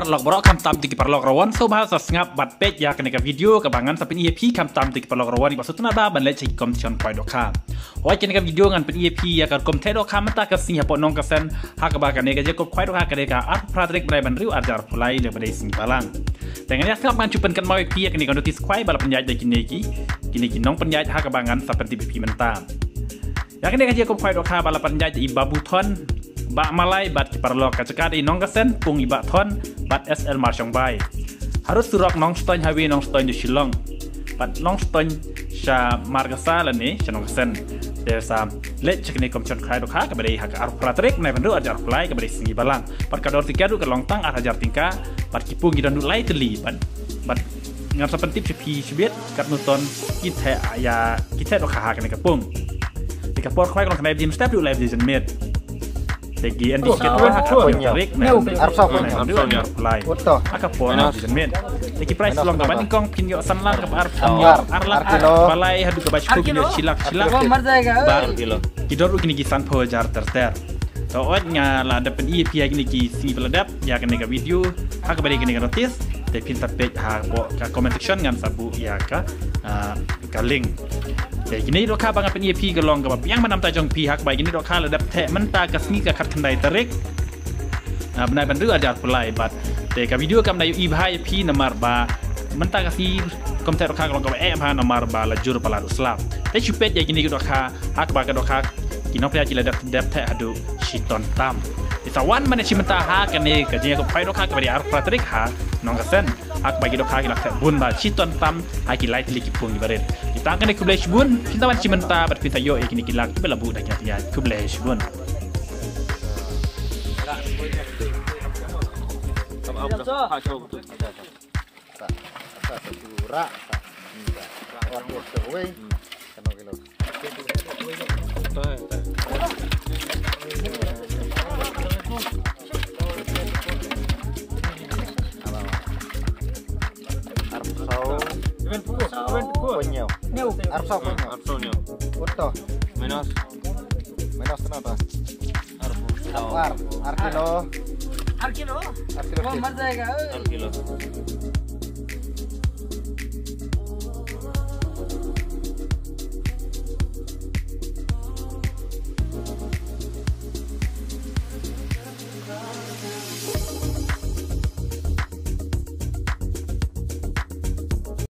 parlok borok kam tam tiki parlok rawan so bahasa sengap bat page ya kena video kebangan sapin EP kam tam tiki parlok rawan iba sutuna ba ban le cek kom tion poi dokha oi kena video ngan pen EP ya kan kom te dokha mata ka sing hapo nong kasen ha ka ba kan ne ka je ko khoi dokha ka de ka art pratrik bai ban riu arjar pulai le badai sing balang dengan ya sengap kan cupen kan mau EP ya kena kan notis khoi bala penjaj de kini ki nong penjaj ha ka bangan sapen EP mentam ya kena ka je ko khoi dokha bala penjaj iba buton Bak Malai bat kiparlok kacakad nong kasen pung ibak thon bat SL Marsyong Bai harus surok nong stoin hawi nong stoin di Shillong bat nong stoin sha margasa lani sha nong kasen desa let cekni kom chon khai dokha ka bari hak ar pratrik nai bandu ajar plai ka bari singi balang bat kador tikadu ka longtang ar hajar tingka bat kipung gidan du lai teli bat ngam sapentip pi sibet kat nuton kithe aya kithe dokha ka ne kapung dikapor khai kon kanai dim step du live vision made Tegi endi kita apa nyarik arsa play akapon jemen tegi price long kaban kong pinyo sanlang ke arlar balai hadu ke bashku pinyo silak bar kilo kidor kini kisan po jar terter to nya la dapat EP gini ki singi peladap ya kene ka video ha ka bari kene ka notice te pinta page ha bo ka comment section ngam sabu ya ka link Gini dokha bang apa EP gelong ke yang menam tajong pihak baik ini dokha ledap te menta kasni ka khat khandai tarik benai bandu ajar pulai bat te ka video kam dayu ibhai EP namar ba menta kasni kom te dokha gelong ke ha namar ba lajur pala uslam te chupet ya gini dokha hak ba ka dokha kinok pya ledap dap te hadu shiton tam isawan mana chimenta ha kane ka je ko pai dokha ka bari ar pratrik ha nong kasen hak bagi dokha ki lakta bun ba shiton tam ha ki light liki pung ibaret kita akan kublesh bun kita wan cimenta berpinta yo yakini kilak belabu dah nyata kublesh bun Arsa Arsonya. Utuh. Menos kenapa? Arso. Arkilo. Arkilo. Oh, mar जाएगा. Arkilo.